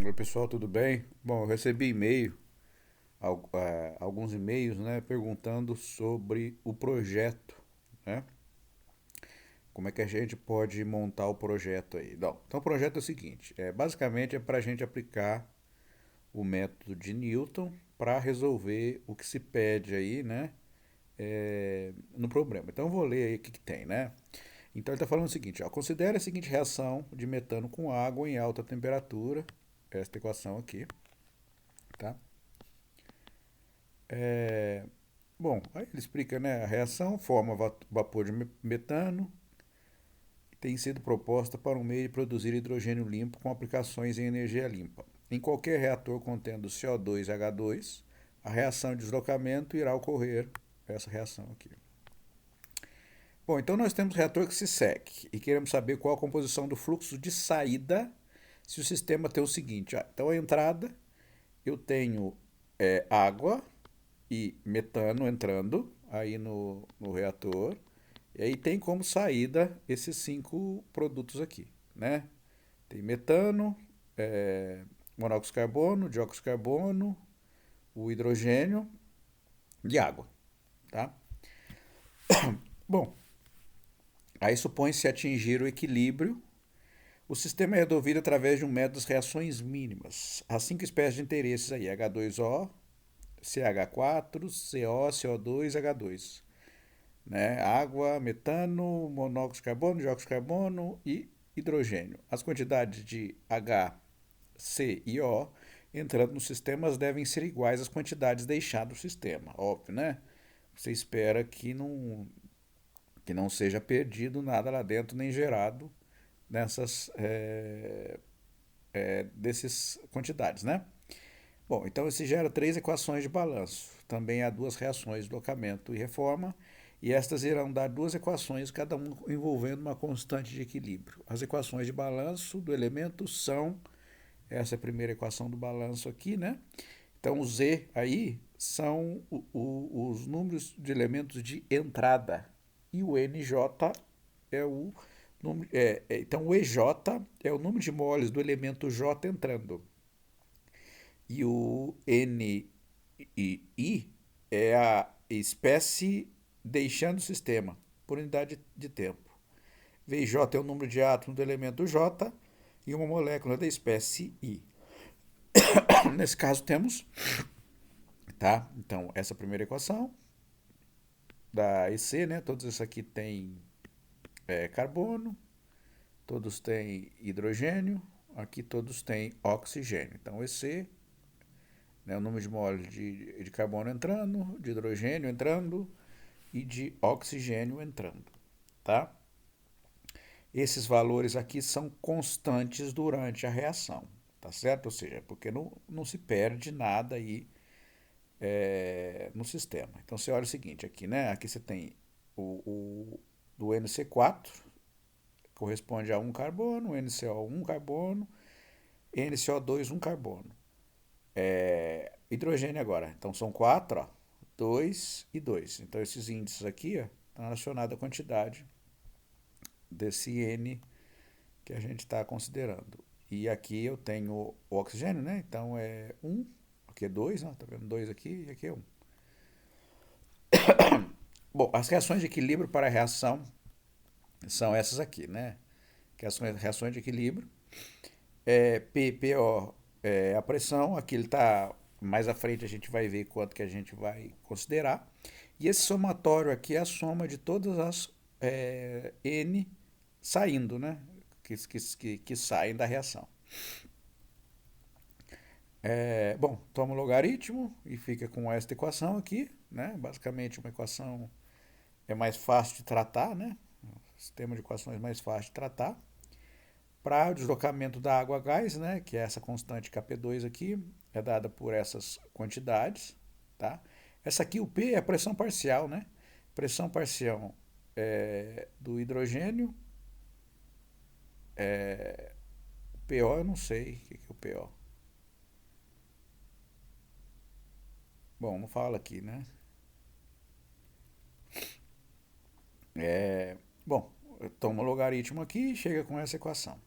Oi, pessoal, tudo bem? Bom, eu recebi alguns e-mails, né, perguntando sobre o projeto, né? Como é que a gente pode montar o projeto aí? Não, então o projeto é o seguinte, basicamente é para a gente aplicar o método de Newton para resolver o que se pede aí, né, no problema. Então eu vou ler aí o que tem, né? Então ele está falando o seguinte, ó, considere a seguinte reação de metano com água em alta temperatura, esta equação aqui, tá? É, Bom, aí ele explica, né? A reação forma vapor de metano e tem sido proposta para um meio de produzir hidrogênio limpo com aplicações em energia limpa. Em qualquer reator contendo CO2 e H2, a reação de deslocamento irá ocorrer essa reação aqui. Bom, então nós temos reator que se seque e queremos saber qual a composição do fluxo de saída se o sistema tem o seguinte. Então a entrada eu tenho água e metano entrando aí no reator. E aí tem como saída esses cinco produtos aqui, né? Tem metano, monóxido de carbono, dióxido de carbono, o hidrogênio e água, tá? Bom, aí supõe-se atingir o equilíbrio. O sistema é resolvido através de um método das reações mínimas. As cinco espécies de interesses aí, H2O, CH4, CO, CO2, H2. Né? Água, metano, monóxido de carbono, dióxido de carbono e hidrogênio. As quantidades de H, C e O entrando nos sistemas devem ser iguais às quantidades deixadas no sistema, óbvio, né? Você espera que não seja perdido nada lá dentro, nem gerado nessas dessas quantidades, né? Bom, então se gera três equações de balanço. Também há duas reações de deslocamento e reforma, e estas irão dar duas equações, cada uma envolvendo uma constante de equilíbrio. As equações de balanço do elemento são, essa é a primeira equação do balanço aqui, né? Então o Z aí são os números de elementos de entrada, e o NJ é o número. Então o EJ é o número de moles do elemento J entrando. E o N e I é a espécie deixando o sistema, por unidade de tempo. VJ é o número de átomos do elemento J e uma molécula da espécie I. Nesse caso temos, tá? Então, essa primeira equação da EC, né? Todos esses aqui têm carbono, todos têm hidrogênio, aqui todos têm oxigênio. Então, EC, né, o número de moles de carbono entrando, de hidrogênio entrando e de oxigênio entrando, tá? Esses valores aqui são constantes durante a reação, tá certo? Ou seja, porque não se perde nada aí no sistema. Então você olha o seguinte aqui, né? Aqui você tem o do NC4, corresponde a um carbono, NCO um carbono, NCO2 um carbono. Hidrogênio agora, então são quatro, ó, 2 e 2. Então esses índices aqui estão relacionados à quantidade desse N que a gente está considerando. E aqui eu tenho o oxigênio, né? Então é um, aqui é 2, tá vendo? 2 aqui e aqui é um. Bom, as reações de equilíbrio para a reação são essas aqui, né? Que as reações de equilíbrio. PO é a pressão, aqui ele está mais à frente, a gente vai ver quanto que a gente vai considerar. E esse somatório aqui é a soma de todas as N saindo, né? Que saem da reação. Bom, toma o logaritmo e fica com esta equação aqui, né? Basicamente uma equação é mais fácil de tratar, né? O sistema de equações mais fácil de tratar. Para o deslocamento da água a gás, né? Que é essa constante Kp2 aqui, é dada por essas quantidades, tá? Essa aqui, o P, é a pressão parcial, né? Pressão parcial do hidrogênio. O PO eu não sei o que é o PO. Bom, não fala aqui, né? Bom, toma o logaritmo aqui e chega com essa equação.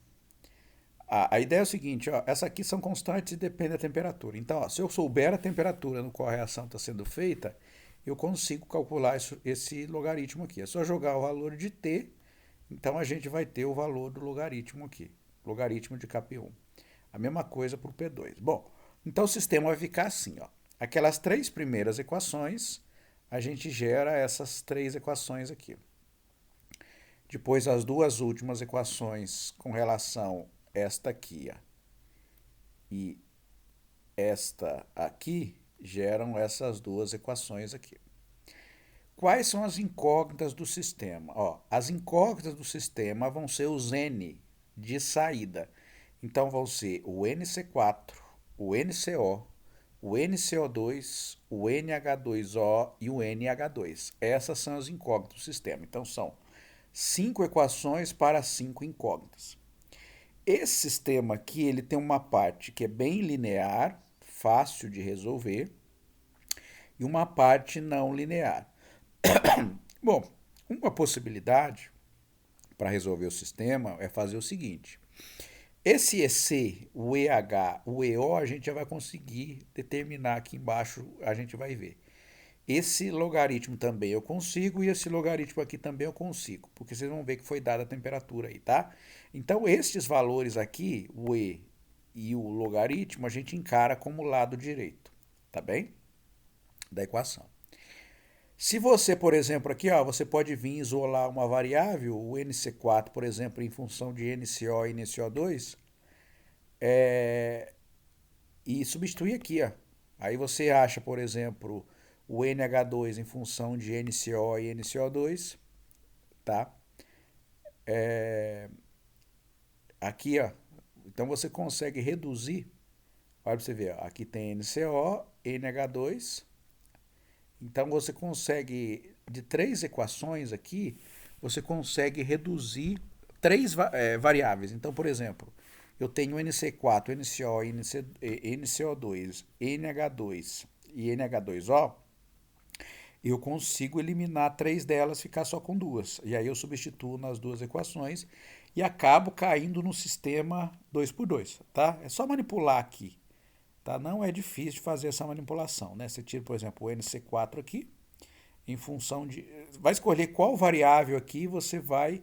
A ideia é o seguinte, ó, essa aqui são constantes e depende da temperatura. Então, ó, se eu souber a temperatura no qual a reação está sendo feita, eu consigo calcular esse logaritmo aqui. É só jogar o valor de t, então a gente vai ter o valor do logaritmo aqui, logaritmo de Kp1. A mesma coisa para o P2. Bom, então o sistema vai ficar assim, ó. Aquelas três primeiras equações, a gente gera essas três equações aqui. Depois as duas últimas equações com relação a esta aqui, ó, e esta aqui geram essas duas equações aqui. Quais são as incógnitas do sistema? Ó, as incógnitas do sistema vão ser os N de saída. Então vão ser o NC4, o NCO, o NCO2, o NH2O e o NH2. Essas são as incógnitas do sistema. Então são 5 equações para 5 incógnitas. Esse sistema aqui ele tem uma parte que é bem linear, fácil de resolver, e uma parte não linear. Bom, uma possibilidade para resolver o sistema é fazer o seguinte. Esse EC, o EH, o EO, a gente já vai conseguir determinar aqui embaixo, a gente vai ver. Esse logaritmo também eu consigo e esse logaritmo aqui também eu consigo, porque vocês vão ver que foi dada a temperatura aí, tá? Então, estes valores aqui, o E e o logaritmo, a gente encara como lado direito, tá bem? Da equação. Se você, por exemplo, aqui, ó, você pode vir isolar uma variável, o NC4, por exemplo, em função de NCO e NCO2, e substituir aqui, ó. Aí você acha, por exemplo, o NH2 em função de NCO e NCO2, tá? Aqui, ó, então você consegue reduzir, olha para você ver, ó, aqui tem NCO, NH2, então você consegue, de três equações aqui, você consegue reduzir três variáveis. Então, por exemplo, eu tenho NC4, NCO, NCO2, NH2 e NH2O, eu consigo eliminar três delas, ficar só com duas. E aí eu substituo nas duas equações e acabo caindo no sistema 2 por 2, tá? É só manipular aqui, tá? Não é difícil fazer essa manipulação, né? Você tira, por exemplo, o NC4 aqui, em função de... Vai escolher qual variável aqui você vai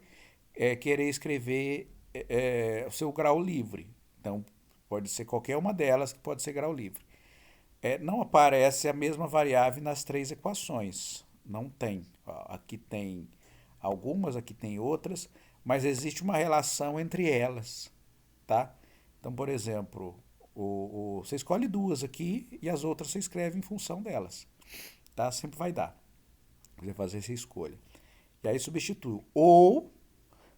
querer escrever o seu grau livre. Então, pode ser qualquer uma delas que pode ser grau livre. Não aparece a mesma variável nas três equações. Não tem. Aqui tem algumas, aqui tem outras, mas existe uma relação entre elas, tá? Então, por exemplo, você escolhe duas aqui e as outras você escreve em função delas, tá? Sempre vai dar. Você fazer essa escolha. E aí substitui. Ou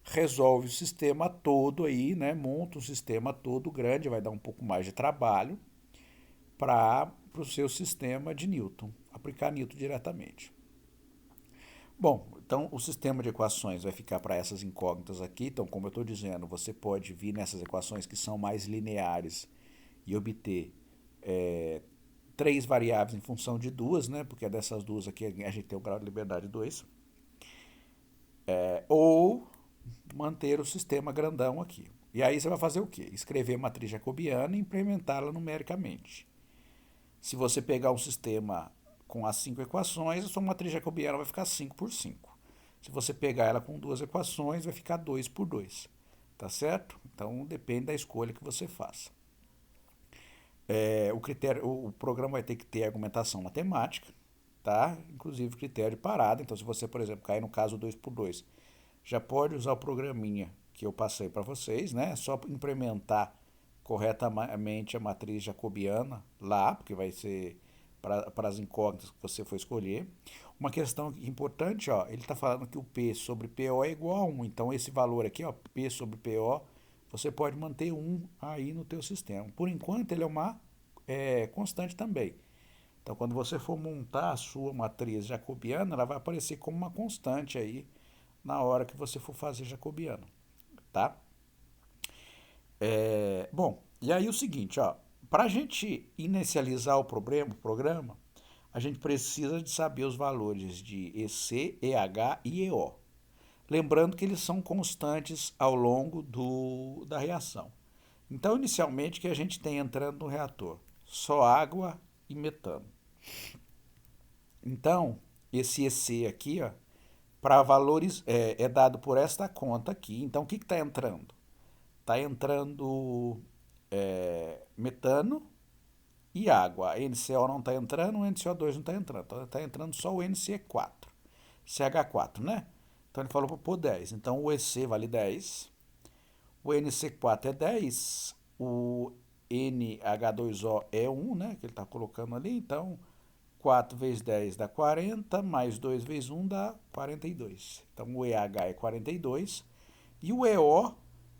resolve o sistema todo aí, né? Monta um sistema todo grande, vai dar um pouco mais de trabalho para o seu sistema de Newton, aplicar Newton diretamente. Bom, então o sistema de equações vai ficar para essas incógnitas aqui. Então, como eu estou dizendo, você pode vir nessas equações que são mais lineares e obter três variáveis em função de duas, né? Porque dessas duas aqui a gente tem o grau de liberdade 2. Ou manter o sistema grandão aqui. E aí você vai fazer o quê? Escrever matriz jacobiana e implementá-la numericamente. Se você pegar um sistema com as 5 equações, a sua matriz jacobiana vai ficar 5 por 5. Se você pegar ela com duas equações, vai ficar 2 por 2. Tá certo? Então depende da escolha que você faça. O programa vai ter que ter argumentação matemática, tá? Inclusive critério de parada. Então, se você, por exemplo, cair no caso 2 por 2, já pode usar o programinha que eu passei para vocês, né? É só implementar corretamente a matriz jacobiana lá, porque vai ser para as incógnitas que você for escolher. Uma questão importante, ó, ele está falando que o P sobre PO é igual a 1. Então, esse valor aqui, ó, P sobre PO, você pode manter 1 aí no teu sistema. Por enquanto, ele é uma constante também. Então, quando você for montar a sua matriz jacobiana, ela vai aparecer como uma constante aí na hora que você for fazer jacobiano, tá? Bom, e aí o seguinte, ó, para a gente inicializar o programa, a gente precisa de saber os valores de EC, EH e EO. Lembrando que eles são constantes ao longo da reação. Então, inicialmente, o que a gente tem entrando no reator? Só água e metano. Então, esse EC aqui, ó, para valores, é dado por esta conta aqui. Então, o que está entrando? Está entrando metano e água. A NCO não está entrando, o NCO2 não está entrando. Então, está entrando só o NC4, CH4, né? Então, ele falou para pôr 10. Então, o EC vale 10. O NC4 é 10. O NH2O é 1, né? Que ele está colocando ali. Então, 4 vezes 10 dá 40, mais 2 vezes 1 dá 42. Então, o EH é 42. E o EO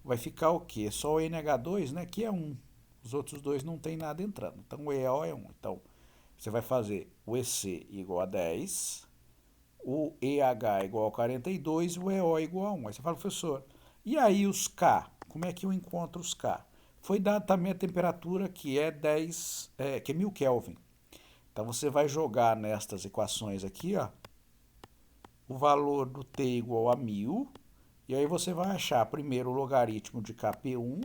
vai ficar o quê? Só o NH2, né? Que é 1. Os outros dois não tem nada entrando. Então, o EO é 1. Então, você vai fazer o EC igual a 10, o EH igual a 42 e o EO igual a 1. Aí você fala, professor, e aí os K? Como é que eu encontro os K? Foi dada também a temperatura que é 10, que é 1000 Kelvin. Então você vai jogar nestas equações aqui, ó, o valor do T igual a 1000, e aí você vai achar primeiro o logaritmo de Kp1,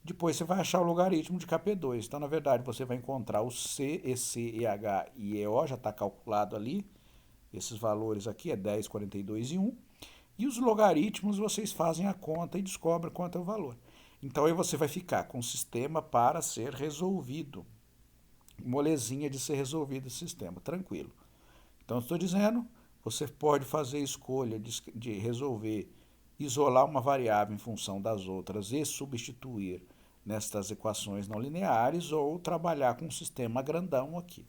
depois você vai achar o logaritmo de Kp2. Então, na verdade, você vai encontrar o C, EC, EH e EO, já está calculado ali. Esses valores aqui é 10, 42 e 1. E os logaritmos vocês fazem a conta e descobrem quanto é o valor. Então aí você vai ficar com o sistema para ser resolvido. Molezinha de ser resolvido esse sistema, tranquilo. Então estou dizendo, você pode fazer a escolha de resolver, isolar uma variável em função das outras e substituir nestas equações não lineares ou trabalhar com um sistema grandão aqui.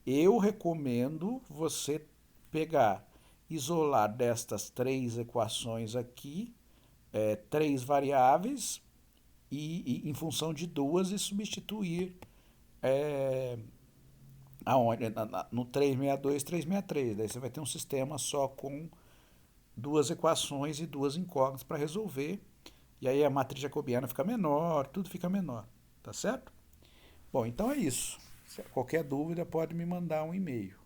Eu recomendo você pegar, isolar destas três equações aqui, três variáveis e em função de duas e substituir aonde? No 362, 363. Daí você vai ter um sistema só com duas equações e duas incógnitas para resolver. E aí a matriz jacobiana fica menor, tudo fica menor. Tá certo? Bom, então é isso. Se qualquer dúvida pode me mandar um e-mail.